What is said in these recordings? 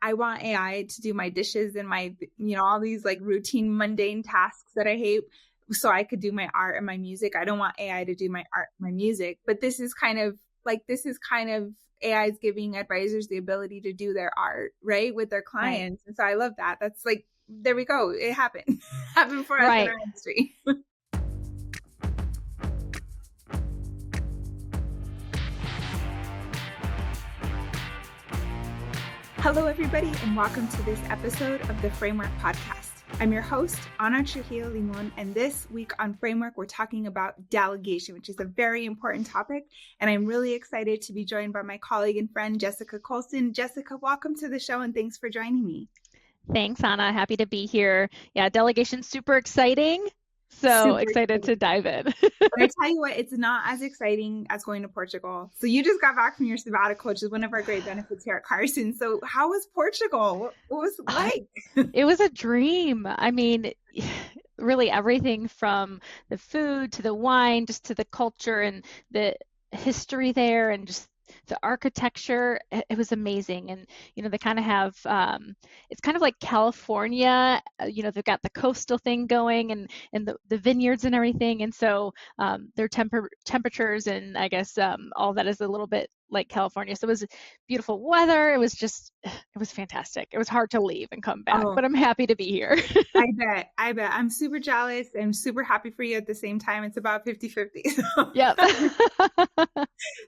I want AI to do my dishes and my, all these like routine, mundane tasks that I hate, so I could do my art and my music. I don't want AI to do my art, my music. But this is kind of AI is giving advisors the ability to do their art, right, with their clients. Right. And so I love that. That's like, there we go. It happened. Happened for us in our industry. Hello, everybody, and welcome to this episode of the Framework Podcast. I'm your host, Trujillo Limón, and this week on Framework, we're talking about delegation, which is a very important topic, and I'm really excited to be joined by my colleague and friend, Jessica Colston. Jessica, welcome to the show, and thanks for joining me. Thanks, Anna. Happy to be here. Yeah, delegation's super exciting. So excited to dive in. I tell you what, it's not as exciting as going to Portugal. So you just got back from your sabbatical, which is one of our great benefits here at Carson. So how was Portugal? What was it like? It was a dream. I mean, really everything from the food to the wine, just to the culture and the history there, and just the architecture. It was amazing. And, they kind of have, it's kind of like California, they've got the coastal thing going and the vineyards and everything. And so their temperatures and I guess all that is a little bit like California. So it was beautiful weather. It was fantastic. It was hard to leave and come back, but I'm happy to be here. I bet. I'm super jealous. I'm super happy for you at the same time. It's about 50-50. Yep.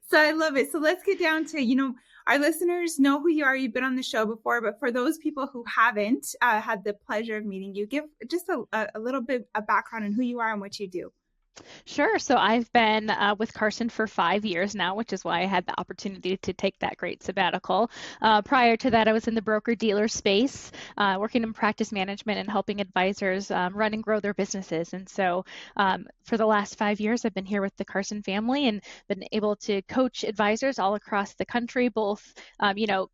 So I love it. So let's get down to, our listeners know who you are. You've been on the show before, but for those people who haven't had the pleasure of meeting you, give just a little bit of background on who you are and what you do. Sure. So I've been with Carson for 5 years now, which is why I had the opportunity to take that great sabbatical. Prior to that, I was in the broker-dealer space, working in practice management and helping advisors run and grow their businesses. And so for the last 5 years, I've been here with the Carson family and been able to coach advisors all across the country, both,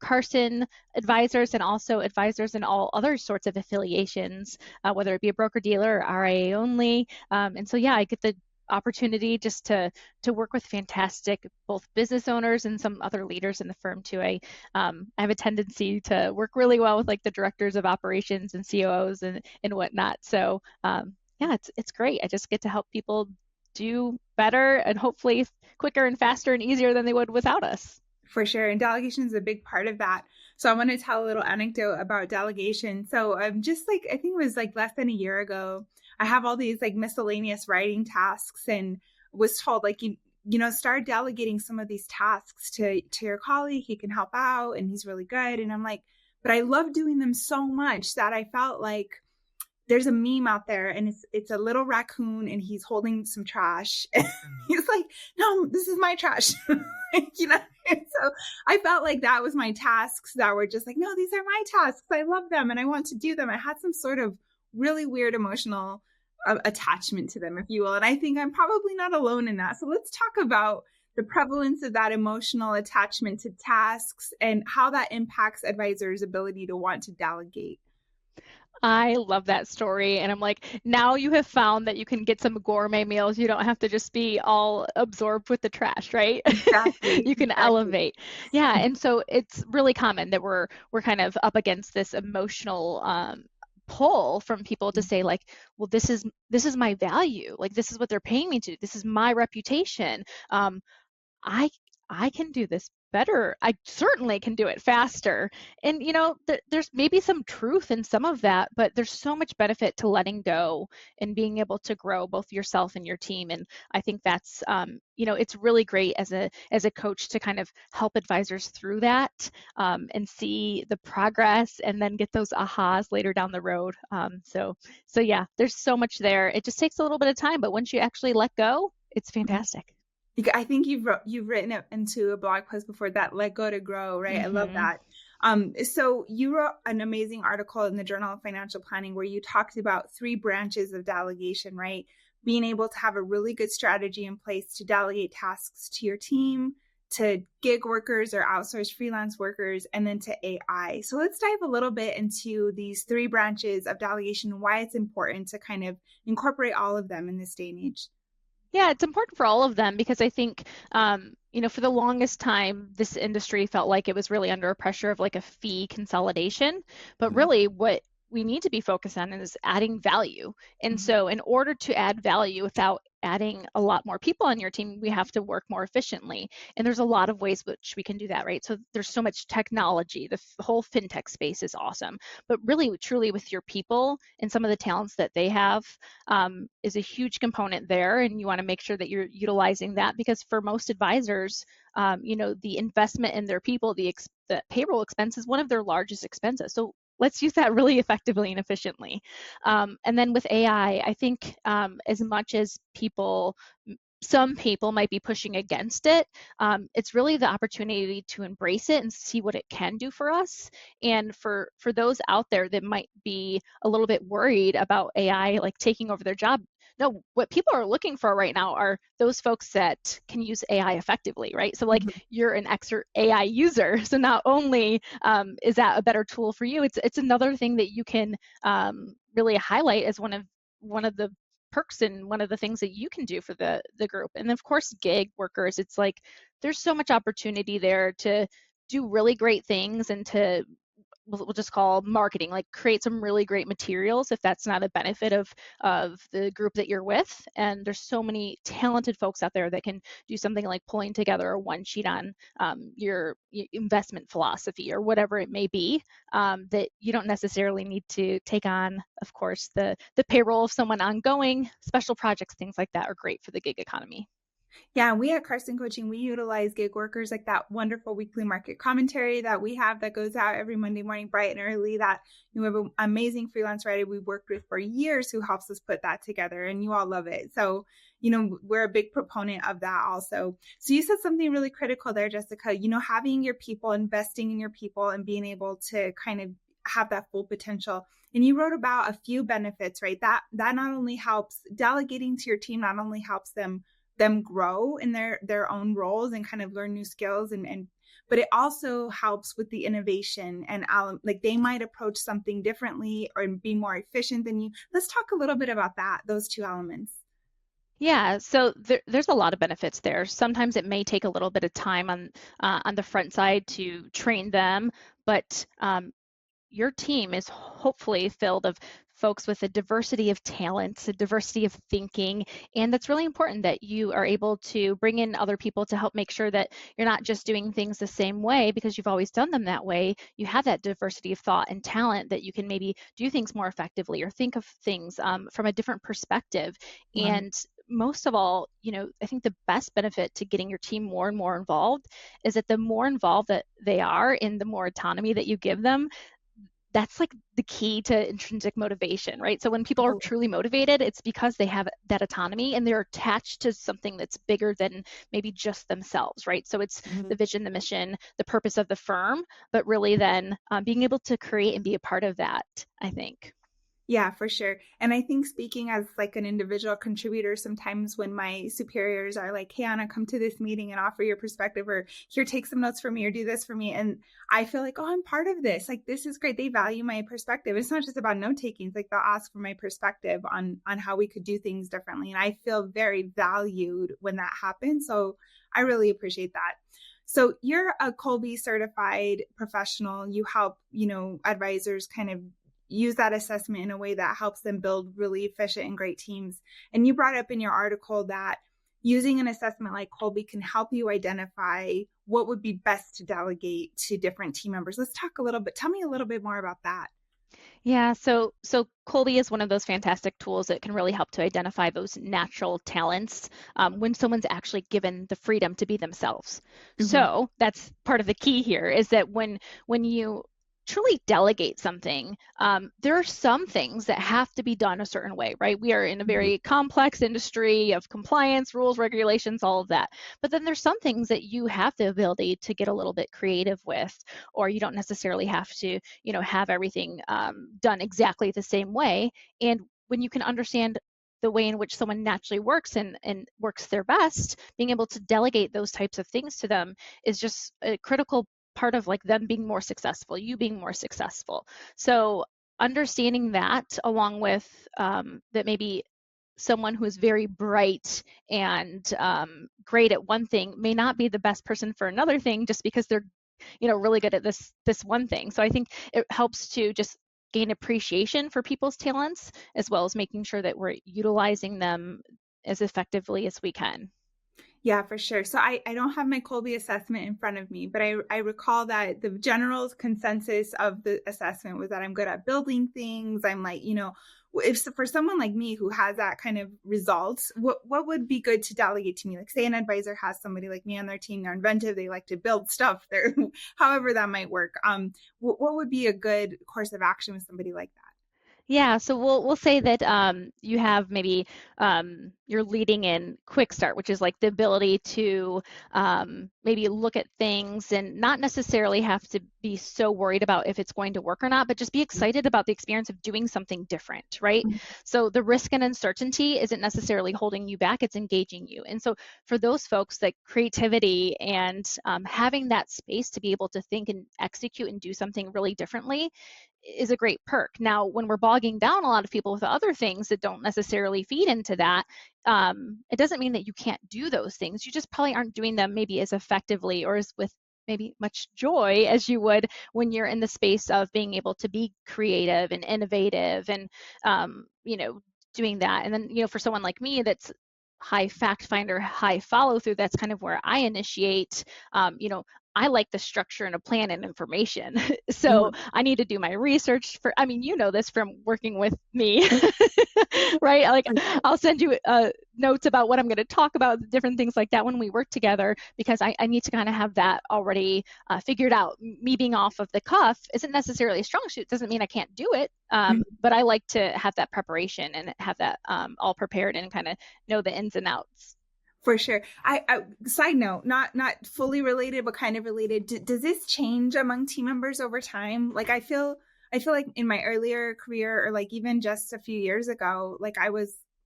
Carson advisors and also advisors in all other sorts of affiliations, whether it be a broker-dealer or RIA only. And so, I get the opportunity just to work with fantastic both business owners and some other leaders in the firm too. I have a tendency to work really well with like the directors of operations and COOs and whatnot. So it's great. I just get to help people do better and hopefully quicker and faster and easier than they would without us. For sure. And delegation is a big part of that. So I want to tell a little anecdote about delegation. So I think it was like less than a year ago, I have all these like miscellaneous writing tasks and was told like, start delegating some of these tasks to your colleague. He can help out and he's really good. And I'm like, but I love doing them so much that I felt like there's a meme out there and it's a little raccoon and he's holding some trash. And he's like, no, this is my trash. And so I felt like that was my tasks that were just like, no, these are my tasks. I love them and I want to do them. I had some sort of really weird emotional attachment to them, if you will. And I think I'm probably not alone in that. So let's talk about the prevalence of that emotional attachment to tasks and how that impacts advisors' ability to want to delegate. I love that story. And I'm like, now you have found that you can get some gourmet meals. You don't have to just be all absorbed with the trash, right? Exactly. You can elevate. Yeah. And so it's really common that we're kind of up against this emotional pull from people to say like, well, this is my value. Like, this is what they're paying me to do. This is my reputation. I can do this better. I certainly can do it faster. And, there's maybe some truth in some of that, but there's so much benefit to letting go and being able to grow both yourself and your team. And I think that's, it's really great as a coach to kind of help advisors through that and see the progress and then get those ahas later down the road. So yeah, there's so much there. It just takes a little bit of time, but once you actually let go, it's fantastic. I think you've written it into a blog post before, that let go to grow, right? Mm-hmm. I love that. So you wrote an amazing article in the Journal of Financial Planning where you talked about 3 branches of delegation, right? Being able to have a really good strategy in place to delegate tasks to your team, to gig workers or outsourced freelance workers, and then to AI. So let's dive a little bit into these 3 branches of delegation and why it's important to kind of incorporate all of them in this day and age. Yeah, it's important for all of them because I think, for the longest time, this industry felt like it was really under a pressure of like a fee consolidation. But Mhm. really, what we need to be focused on is adding value. And Mhm. so, in order to add value without adding a lot more people on your team, we have to work more efficiently. And there's a lot of ways which we can do that, right? So, there's so much technology. The whole fintech space is awesome. But really, truly, with your people and some of the talents that they have, is a huge component there, and you want to make sure that you're utilizing that because for most advisors, the investment in their people, the payroll expense is one of their largest expenses. So let's use that really effectively and efficiently. And then with AI, I think as much as some people might be pushing against it. It's really the opportunity to embrace it and see what it can do for us. And for those out there that might be a little bit worried about AI like taking over their job, no, what people are looking for right now are those folks that can use AI effectively, right? So like Mhm. you're an expert AI user, so not only is that a better tool for you, it's another thing that you can really highlight as one of the perks and one of the things that you can do for the group. And of course, gig workers, it's like there's so much opportunity there to do really great things and to we'll just call marketing, like create some really great materials if that's not a benefit of the group that you're with. And there's so many talented folks out there that can do something like pulling together a one sheet on your investment philosophy or whatever it may be, that you don't necessarily need to take on. Of course, the payroll of someone ongoing, special projects, things like that are great for the gig economy. Yeah, we at Carson Coaching, we utilize gig workers like that wonderful weekly market commentary that we have that goes out every Monday morning bright and early that we have an amazing freelance writer we've worked with for years who helps us put that together and you all love it. So, we're a big proponent of that also. So you said something really critical there, Jessica, having your people, investing in your people and being able to kind of have that full potential. And you wrote about a few benefits, right? That not only helps delegating to your team, not only helps them grow in their own roles and kind of learn new skills and but it also helps with the innovation and like they might approach something differently or be more efficient than you. Let's talk a little bit about those two elements. Yeah, so there's a lot of benefits there. Sometimes it may take a little bit of time on the front side to train them, but your team is hopefully filled of folks with a diversity of talents, a diversity of thinking, and that's really important that you are able to bring in other people to help make sure that you're not just doing things the same way because you've always done them that way. You have that diversity of thought and talent that you can maybe do things more effectively or think of things from a different perspective. Right. And most of all, I think the best benefit to getting your team more and more involved is that the more involved that they are and the more autonomy that you give them, that's like the key to intrinsic motivation, right? So when people are Totally. truly motivated, it's because they have that autonomy and they're attached to something that's bigger than maybe just themselves, right? So it's Mhm. the vision, the mission, the purpose of the firm, but really then being able to create and be a part of that, I think. Yeah, for sure. And I think speaking as like an individual contributor, sometimes when my superiors are like, hey, Anna, come to this meeting and offer your perspective, or here, take some notes for me, or do this for me. And I feel like, oh, I'm part of this. Like, this is great. They value my perspective. It's not just about note taking. It's like they'll ask for my perspective on how we could do things differently. And I feel very valued when that happens. So I really appreciate that. So you're a Kolbe certified professional. You help, advisors kind of use that assessment in a way that helps them build really efficient and great teams. And you brought up in your article that using an assessment like Kolbe can help you identify what would be best to delegate to different team members. Let's talk a little bit. Tell me a little bit more about that. Yeah, so Colby is one of those fantastic tools that can really help to identify those natural talents when someone's actually given the freedom to be themselves. Mm-hmm. So that's part of the key here is that when you truly delegate something, there are some things that have to be done a certain way, right? We are in a Mm-hmm. very complex industry of compliance, rules, regulations, all of that. But then there's some things that you have the ability to get a little bit creative with, or you don't necessarily have to have everything done exactly the same way. And when you can understand the way in which someone naturally works and works their best, being able to delegate those types of things to them is just a critical part of like them being more successful, you being more successful. So understanding that along with that maybe someone who is very bright and great at one thing may not be the best person for another thing just because they're really good at this one thing. So I think it helps to just gain appreciation for people's talents, as well as making sure that we're utilizing them as effectively as we can. Yeah, for sure. So I don't have my Kolbe assessment in front of me, but I recall that the general consensus of the assessment was that I'm good at building things. I'm like, if for someone like me who has that kind of results, what would be good to delegate to me? Like, say an advisor has somebody like me on their team, they're inventive, they like to build stuff, they're however that might work. What would be a good course of action with somebody like that? Yeah, so we'll say that you have maybe you're leading in quick start, which is like the ability to maybe look at things and not necessarily have to be so worried about if it's going to work or not, but just be excited about the experience of doing something different, right? Mm-hmm. So the risk and uncertainty isn't necessarily holding you back, it's engaging you. And so for those folks, like creativity and having that space to be able to think and execute and do something really differently is a great perk. Now, when we're bogging down a lot of people with other things that don't necessarily feed into that, it doesn't mean that you can't do those things. You just probably aren't doing them maybe as effectively or as with maybe much joy as you would when you're in the space of being able to be creative and innovative and, doing that. And then, for someone like me that's high fact finder, high follow through, that's kind of where I initiate. I like the structure and a plan and information. So I need to do my research you know this from working with me, right? Like I'll send you notes about what I'm going to talk about, different things like that when we work together, because I need to kind of have that already figured out. Me being off of the cuff isn't necessarily a strong suit. Doesn't mean I can't do it. But I like to have that preparation and have that all prepared and kind of know the ins and outs. For sure. I side note, not fully related, but kind of related. Does this change among team members over time? Like I feel like in my earlier career, or like even just a few years ago, like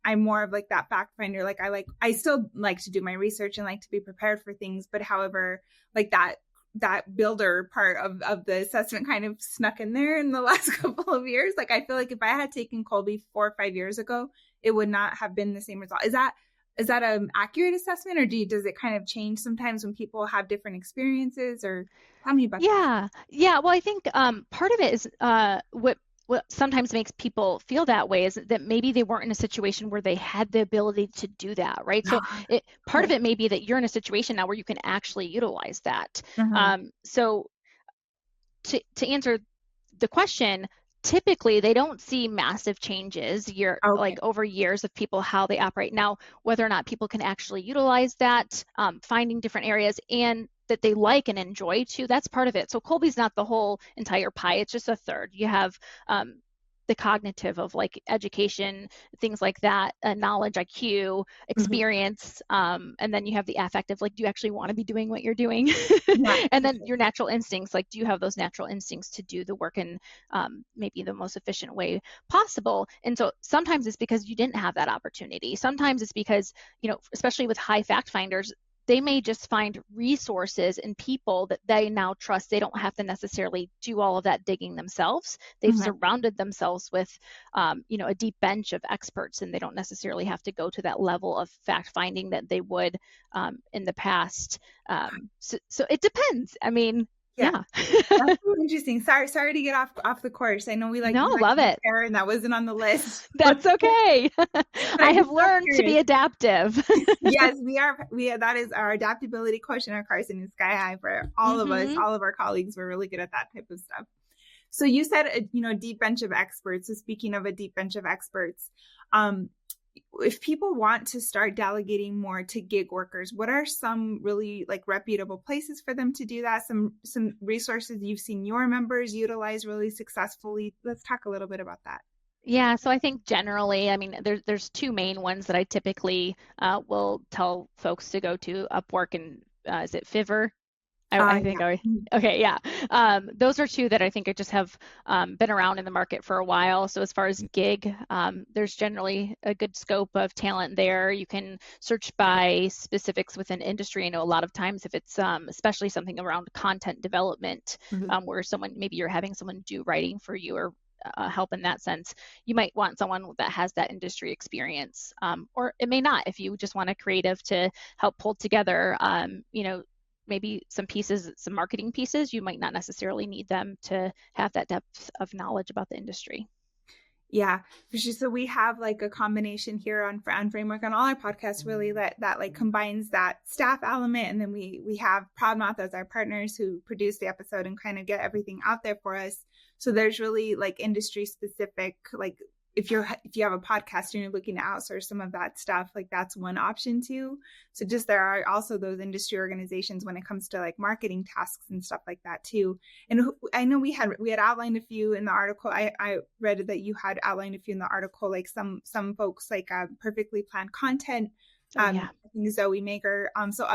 I'm more of like that fact finder. Like I still like to do my research and like to be prepared for things. But however, like that builder part of the assessment kind of snuck in there in the last couple of years. Like I feel like if I had taken Kolbe 4 or 5 years ago, it would not have been the same result. Is that an accurate assessment, or does it kind of change sometimes when people have different experiences? Or tell me about that. Yeah. Well, I think part of it is what sometimes makes people feel that way is that maybe they weren't in a situation where they had the ability to do that, right? So part of it may be that you're in a situation now where you can actually utilize that. So to answer the question, typically they don't see massive changes like over years of people, how they operate. Now, whether or not people can actually utilize that, finding different areas and that they like and enjoy too, that's part of it. So Kolbe's not the whole entire pie, it's just a third. You have the cognitive of like education, things like that, knowledge, IQ, experience, and then you have the affective, like do you actually want to be doing what you're doing? And then your natural instincts, like do you have those natural instincts to do the work in maybe the most efficient way possible? And so sometimes it's because you didn't have that opportunity. Sometimes it's because, especially with high fact finders, they may just find resources and people that they now trust. They don't have to necessarily do all of that digging themselves. They've surrounded themselves with, a deep bench of experts, and they don't necessarily have to go to that level of fact finding that they would in the past. So it depends. Yeah. That's so interesting. Sorry to get off the course. I know we love it. And that wasn't on the list. That's okay. I have learned to be adaptive. Yes, we are. That is our adaptability quotient at Carson is sky high for all of us. All of our colleagues were really good at that type of stuff. So you said, a deep bench of experts. So speaking of a deep bench of experts, if people want to start delegating more to gig workers, what are some really like reputable places for them to do that? Some resources you've seen your members utilize really successfully. Let's talk a little bit about that. Yeah, so I think generally, there's two main ones that I typically will tell folks to go to: Upwork and is it Fiverr? I think. Yeah. Okay, yeah. Those are two that I think just have been around in the market for a while. So as far as gig, there's generally a good scope of talent there. You can search by specifics within industry. I know a lot of times if it's especially something around content development, where maybe you're having someone do writing for you or help in that sense. You might want someone that has that industry experience, or it may not. If you just want a creative to help pull together, maybe some pieces, some marketing pieces, you might not necessarily need them to have that depth of knowledge about the industry. Yeah, for sure. So we have like a combination here on Framework on all our podcasts, really that like combines that staff element, and then we have Podmouth as our partners who produce the episode and kind of get everything out there for us. So there's really like industry specific, like if you have a podcast and you're looking to outsource some of that stuff, like that's one option too. So just there are also those industry organizations when it comes to like marketing tasks and stuff like that too. And I know we had outlined a few in the article. I read that you had outlined a few in the article, like some folks like Perfectly Planned Content, I think Zoe Maker, so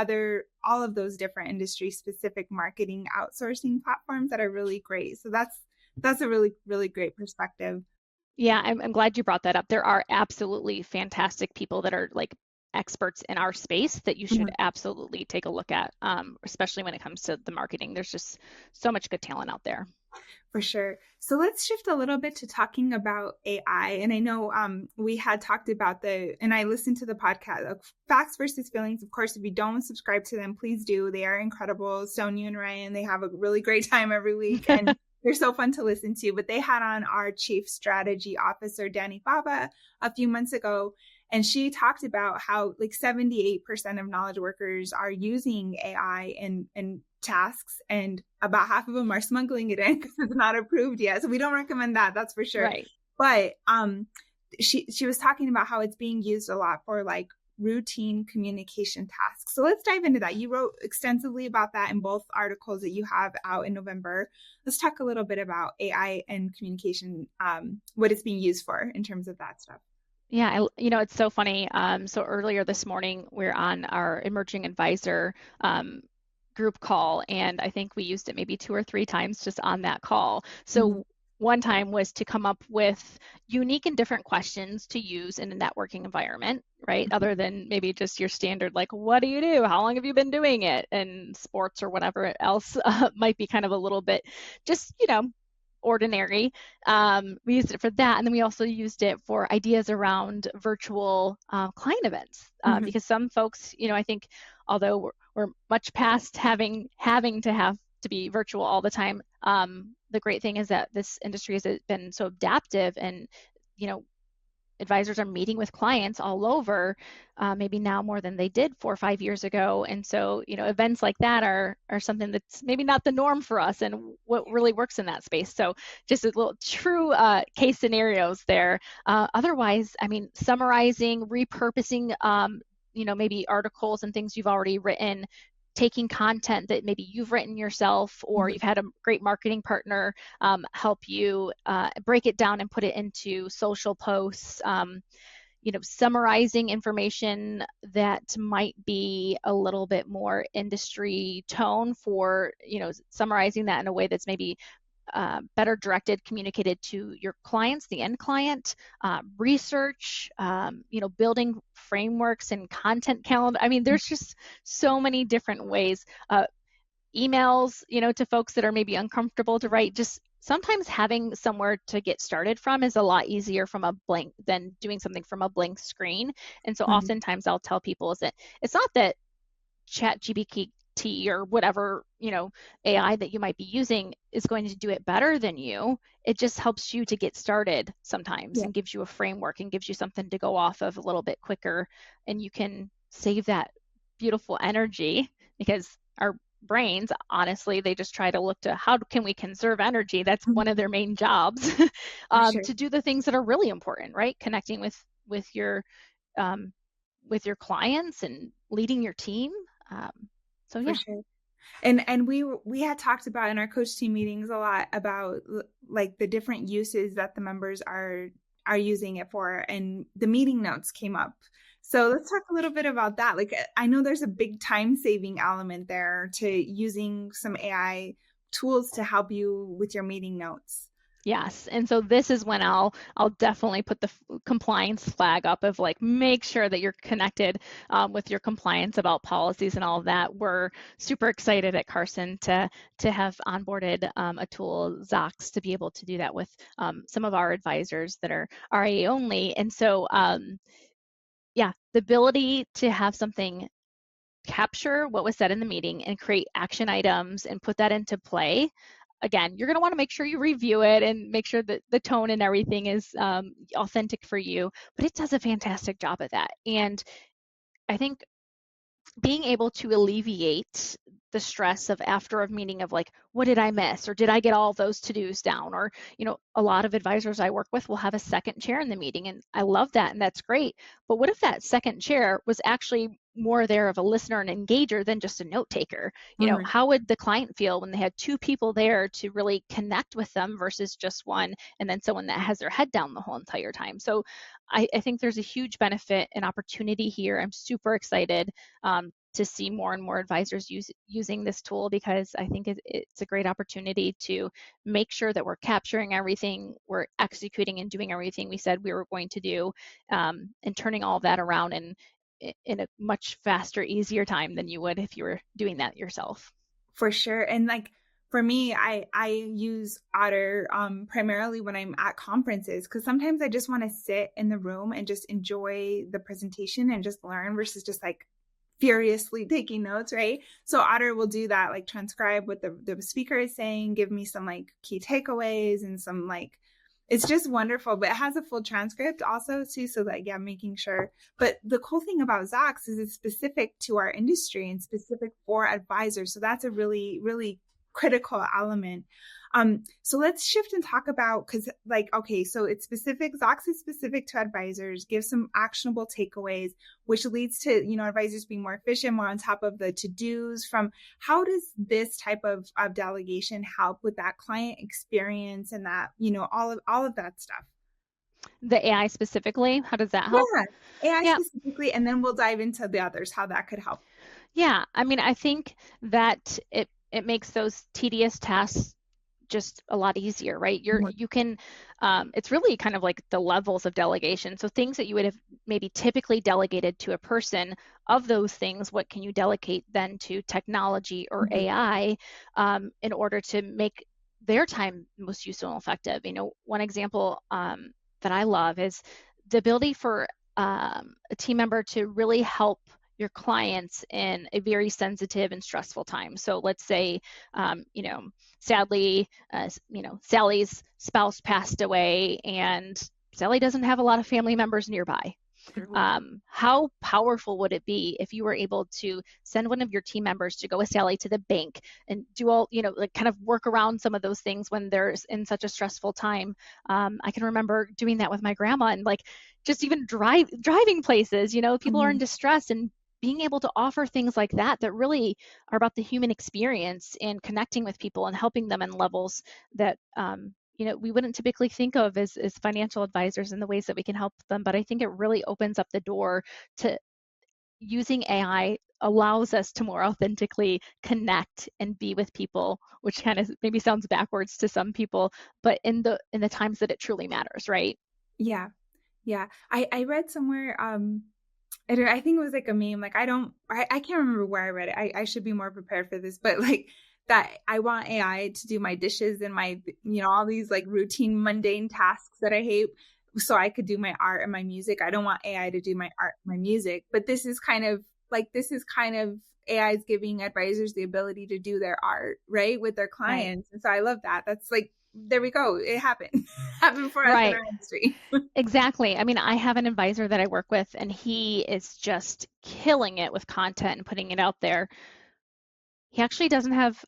all of those different industry specific marketing outsourcing platforms that are really great. So that's a really, really great perspective. Yeah, I'm glad you brought that up. There are absolutely fantastic people that are like experts in our space that you should absolutely take a look at, especially when it comes to the marketing. There's just so much good talent out there. For sure. So let's shift a little bit to talking about AI. And I know we had talked about and I listened to the podcast of Facts versus Feelings. Of course, if you don't subscribe to them, please do. They are incredible. Sonia and Ryan, they have a really great time every week. And they're so fun to listen to. But they had on our Chief Strategy Officer, Danny Fava, a few months ago. And she talked about how like 78% of knowledge workers are using AI in tasks, and about half of them are smuggling it in because it's not approved yet. So we don't recommend that, that's for sure. Right. But she was talking about how it's being used a lot for like routine communication tasks. So let's dive into that. You wrote extensively about that in both articles that you have out in November. Let's talk a little bit about AI and communication, what it's being used for in terms of that stuff. Yeah, it's so funny. So earlier this morning, we're on our emerging advisor group call, and I think we used it maybe 2 or 3 times just on that call. So one time was to come up with unique and different questions to use in a networking environment, right? Other than maybe just your standard, like, what do you do? How long have you been doing it? And sports or whatever else might be kind of a little bit just, ordinary. We used it for that. And then we also used it for ideas around virtual client events because some folks, I think, although we're much past having to be virtual all the time, the great thing is that this industry has been so adaptive, and advisors are meeting with clients all over, maybe now more than they did 4 or 5 years ago. And so, events like that are something that's maybe not the norm for us, and what really works in that space. So just a little true case scenarios there. Otherwise, summarizing, repurposing, maybe articles and things you've already written, taking content that maybe you've written yourself, or you've had a great marketing partner help you break it down and put it into social posts, summarizing information that might be a little bit more industry tone for, summarizing that in a way that's maybe better directed, communicated to your clients, the end client, research, building frameworks and content calendar. There's just so many different ways. Emails, to folks that are maybe uncomfortable to write, just sometimes having somewhere to get started from is a lot easier from a blank than doing something from a blank screen. And so oftentimes I'll tell people is that it's not that ChatGPT or whatever, AI that you might be using is going to do it better than you. It just helps you to get started sometimes and gives you a framework and gives you something to go off of a little bit quicker. And you can save that beautiful energy, because our brains, honestly, they just try to look to how can we conserve energy. That's one of their main jobs, to do the things that are really important, right? Connecting with your clients and leading your team. So yeah. For sure. And we had talked about in our coach team meetings a lot about like the different uses that the members are using it for, and the meeting notes came up. So let's talk a little bit about that. Like, I know there's a big time saving element there to using some AI tools to help you with your meeting notes. Yes. And so this is when I'll definitely put the compliance flag up of like, make sure that you're connected with your compliance about policies and all of that. We're super excited at Carson to have onboarded a tool, Zocks, to be able to do that with some of our advisors that are RIA only. And so yeah, the ability to have something capture what was said in the meeting and create action items and put that into play. Again, you're going to want to make sure you review it and make sure that the tone and everything is authentic for you, but it does a fantastic job of that. And I think being able to alleviate the stress of after a meeting of like, what did I miss? Or did I get all those to-dos down? Or, a lot of advisors I work with will have a second chair in the meeting. And I love that. And that's great. But what if that second chair was actually more there of a listener and engager than just a note taker? Mm. How would the client feel when they had two people there to really connect with them versus just one, and then someone that has their head down the whole entire time? So I think there's a huge benefit and opportunity here. I'm super excited to see more and more advisors using this tool, because I think it's a great opportunity to make sure that we're capturing everything, we're executing and doing everything we said we were going to do, and turning all of that around in a much faster, easier time than you would if you were doing that yourself. For sure. And like for me, I use Otter primarily when I'm at conferences, because sometimes I just want to sit in the room and just enjoy the presentation and just learn versus just like furiously taking notes, right? So Otter will do that, like transcribe what the speaker is saying, give me some like key takeaways and some like, it's just wonderful. But it has a full transcript also too, so that making sure. But the cool thing about Zocks is it's specific to our industry and specific for advisors, so that's a really, really critical element. So let's shift and talk about, because okay, so it's specific, Zocks is specific to advisors, give some actionable takeaways, which leads to, advisors being more efficient, more on top of the to-dos. From how does this type of delegation help with that client experience and that, all of that stuff? The AI specifically, how does that help? Yeah, AI Yeah. specifically, and then we'll dive into the others, how that could help. Yeah, I mean, I think that it makes those tedious tasks just a lot easier, right? You can, it's really kind of like the levels of delegation. So things that you would have maybe typically delegated to a person, of those things, what can you delegate then to technology or AI in order to make their time most useful and effective? One example that I love is the ability for a team member to really help your clients in a very sensitive and stressful time. So let's say, sadly, Sally's spouse passed away and Sally doesn't have a lot of family members nearby. How powerful would it be if you were able to send one of your team members to go with Sally to the bank and do all, like kind of work around some of those things when there's in such a stressful time? I can remember doing that with my grandma, and like just even driving places, people are in distress, and being able to offer things like that really are about the human experience and connecting with people and helping them in levels that we wouldn't typically think of as financial advisors, and the ways that we can help them. But I think it really opens up the door to using AI allows us to more authentically connect and be with people, which kind of maybe sounds backwards to some people, but in the times that it truly matters, right? Yeah. I read somewhere, I think it was like a meme. Like I can't remember where I read it. I should be more prepared for this, but like that I want AI to do my dishes and my, all these like routine, mundane tasks that I hate, so I could do my art and my music. I don't want AI to do my art, my music, but this is kind of AI is giving advisors the ability to do their art, right, with their clients. Right. And so I love that. That's like, there we go. It happened. Happened for us in our industry. Exactly. I mean, I have an advisor that I work with, and he is just killing it with content and putting it out there. He actually doesn't have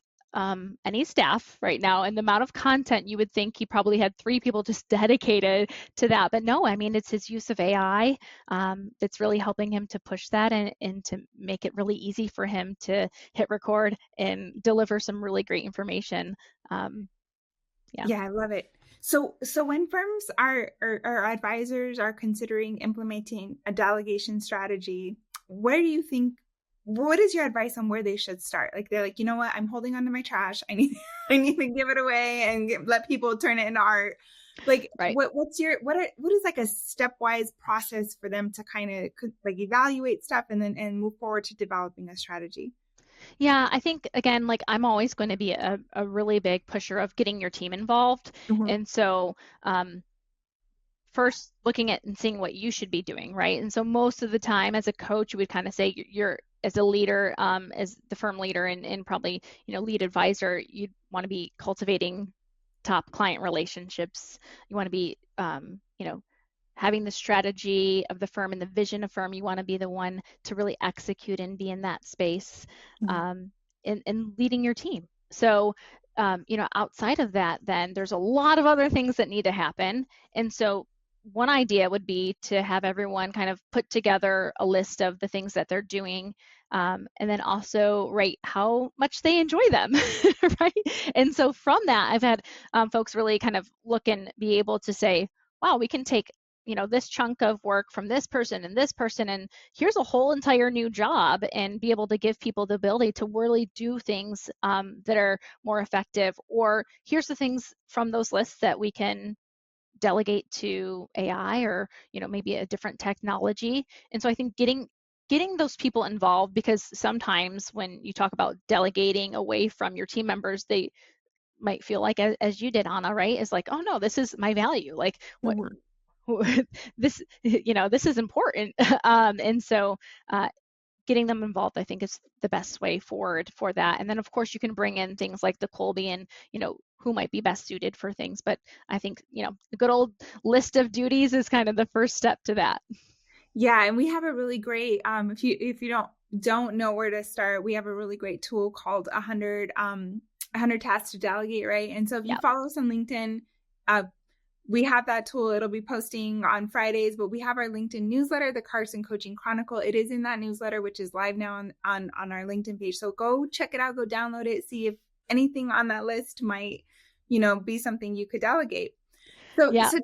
any staff right now, and the amount of content, you would think he probably had 3 people just dedicated to that. But no, I mean, it's his use of AI that's really helping him to push that and to make it really easy for him to hit record and deliver some really great information. Yeah, I love it. So when firms or advisors are considering implementing a delegation strategy, where do you think what is your advice on where they should start? Like, they're like, you know what, I'm holding on to my trash. I need I need to give it away and let people turn it into art. Like, Right. what is like a stepwise process for them to kind of like evaluate stuff and then move forward to developing a strategy? Yeah, I think again, like I'm always going to be a really big pusher of getting your team involved. Mhm. And so first looking at and seeing what you should be doing, right? And so most of the time as a coach, you would kind of say you're as a leader, as the firm leader and probably, lead advisor, you'd want to be cultivating top client relationships. You want to be, having the strategy of the firm and the vision of firm. You want to be the one to really execute and be in that space, Mhm. and leading your team. So, outside of that, then there's a lot of other things that need to happen. And so one idea would be to have everyone kind of put together a list of the things that they're doing, and then also rate how much they enjoy them, right? And so from that, I've had folks really kind of look and be able to say, wow, we can take this chunk of work from this person and this person, and here's a whole entire new job, and be able to give people the ability to really do things that are more effective. Or here's the things from those lists that we can delegate to AI, or maybe a different technology. And so I think getting those people involved, because sometimes when you talk about delegating away from your team members, they might feel like, as you did, Anna, right, is like, oh no, this is my value, like what Mhm. this this is important. And so getting them involved, I think, is the best way forward for that. And then of course you can bring in things like the Kolbe and who might be best suited for things. But I think the good old list of duties is kind of the first step to that. Yeah, and we have a really great if you don't know where to start, we have a really great tool called 100 tasks to delegate, right? And so if you Yeah. follow us on LinkedIn, uh we have that tool. It'll be posting on Fridays, but we have our LinkedIn newsletter, the Carson Coaching Chronicle. It is in that newsletter, which is live now on our LinkedIn page. So go check it out, go download it, see if anything on that list might, be something you could delegate. So Yeah. so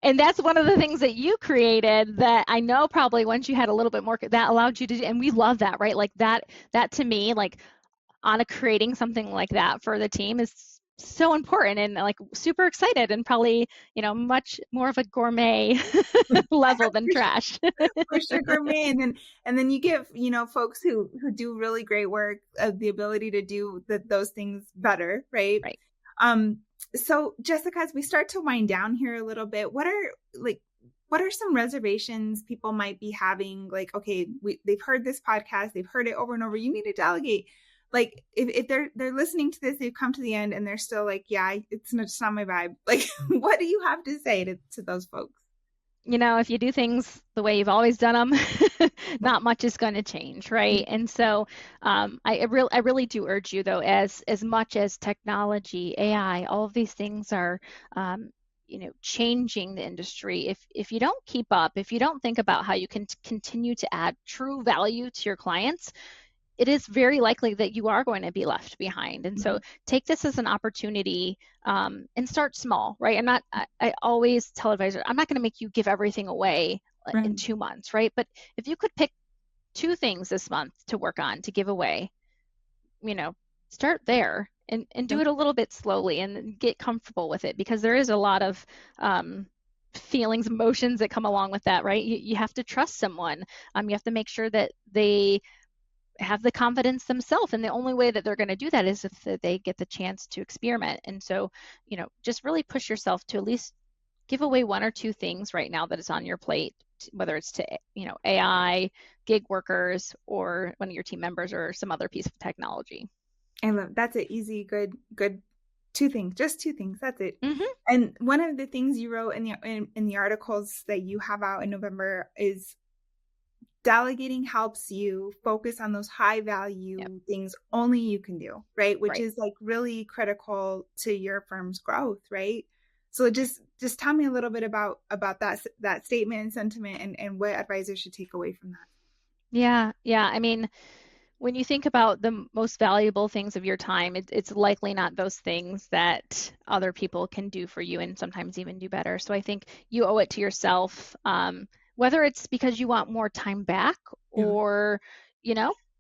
And that's one of the things that you created that I know probably once you had a little bit more that allowed you to do, and we love that, right? Like that to me, like Anna creating something like that for the team is so important, and like super excited, and probably, much more of a gourmet level than trash. for sure gourmet, and then you give folks who do really great work the ability to do those things better, right? Right. um so Jessica, as we start to wind down here a little bit, what are some reservations people might be having? Like, okay, they've heard this podcast, they've heard it over and over, you need to delegate. Like, if they're listening to this, they've come to the end and they're still like, yeah, it's not my vibe. Like, what do you have to say to those folks? If you do things the way you've always done them, not much is going to change, right? And so I really do urge you, though, as much as technology, AI, all of these things are changing the industry. If you don't keep up, if you don't think about how you can continue to add true value to your clients, it is very likely that you are going to be left behind. And so take this as an opportunity, and start small, right? I always tell advisors, I'm not going to make you give everything away in Right. 2 months, right? But if you could pick 2 things this month to work on, to give away, start there, and do Yep. it a little bit slowly and get comfortable with it, because there is a lot of feelings, emotions that come along with that, right? You have to trust someone. You have to make sure that they have the confidence themselves, and the only way that they're going to do that is if they get the chance to experiment. And so just really push yourself to at least give away 1 or 2 things right now that is on your plate, whether it's to AI, gig workers, or one of your team members, or some other piece of technology. I love that's an easy, good 2 things, just 2 things. That's it. Mm-hmm. And one of the things you wrote in the articles that you have out in November is delegating helps you focus on those high value Yep. things only you can do, right? Which Right. is like really critical to your firm's growth, right? So just tell me a little bit about that statement and sentiment, and what advisors should take away from that. Yeah. Yeah. I mean, when you think about the most valuable things of your time, it's likely not those things that other people can do for you, and sometimes even do better. So I think you owe it to yourself, whether it's because you want more time back, Yeah. or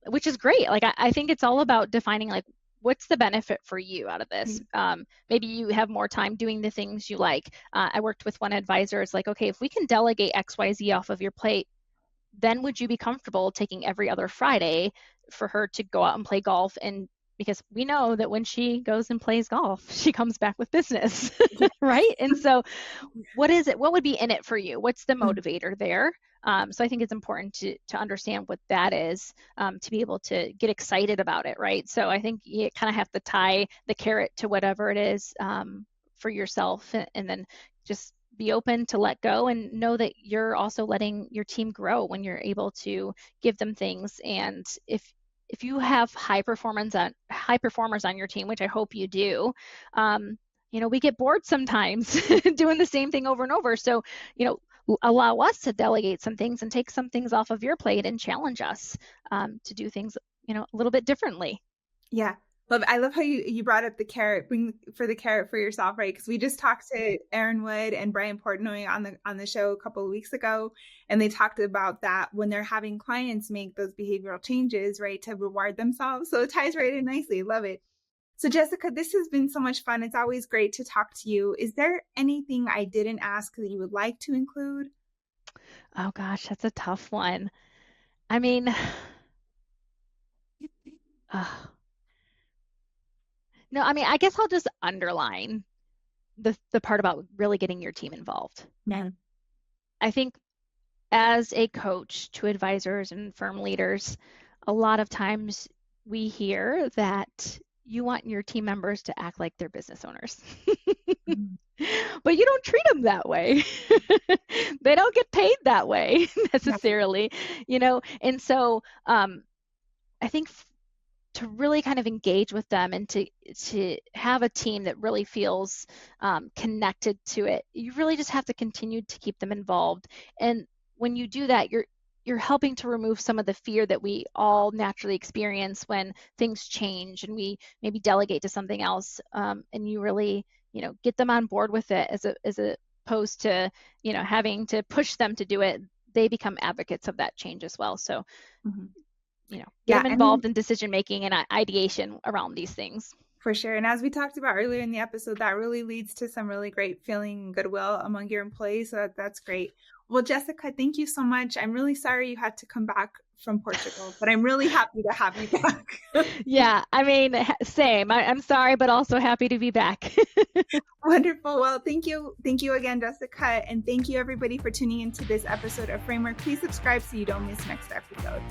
which is great. Like, I think it's all about defining, like, what's the benefit for you out of this? Maybe you have more time doing the things you like. I worked with one advisor. It's like, okay, if we can delegate XYZ off of your plate, then would you be comfortable taking every other Friday for her to go out and play golf? And because we know that when she goes and plays golf, she comes back with business, right? And so what is it? What would be in it for you? What's the motivator there? So I think it's important to understand what that is, to be able to get excited about it, right? So I think you kind of have to tie the carrot to whatever it is for yourself, and then just be open to let go and know that you're also letting your team grow when you're able to give them things. And if you have high performers on your team, which I hope you do, we get bored sometimes doing the same thing over and over. So, allow us to delegate some things and take some things off of your plate and challenge us to do things, a little bit differently. Yeah. I love how you brought up the carrot, bring for the carrot for yourself, right? Because we just talked to Aaron Wood and Brian Portnoy on the show a couple of weeks ago, and they talked about that when they're having clients make those behavioral changes, right, to reward themselves. So it ties right in nicely. Love it. So Jessica, this has been so much fun. It's always great to talk to you. Is there anything I didn't ask that you would like to include? Oh gosh, that's a tough one. I mean, no, I guess I'll just underline the part about really getting your team involved. Yeah. I think as a coach to advisors and firm leaders, a lot of times we hear that you want your team members to act like they're business owners. But you don't treat them that way. They don't get paid that way necessarily, And so I think to really kind of engage with them and to have a team that really feels connected to it, you really just have to continue to keep them involved. And when you do that, you're helping to remove some of the fear that we all naturally experience when things change and we maybe delegate to something else, and you really get them on board with it as opposed to having to push them to do it. They become advocates of that change as well. So get them involved in decision making and ideation around these things. For sure. And as we talked about earlier in the episode, that really leads to some really great feeling and goodwill among your employees. So that's great. Well, Jessica, thank you so much. I'm really sorry you had to come back from Portugal, but I'm really happy to have you back. Yeah, same. I'm sorry, but also happy to be back. Wonderful. Well, thank you. Thank you again, Jessica. And thank you everybody for tuning into this episode of Framework. Please subscribe so you don't miss next episode.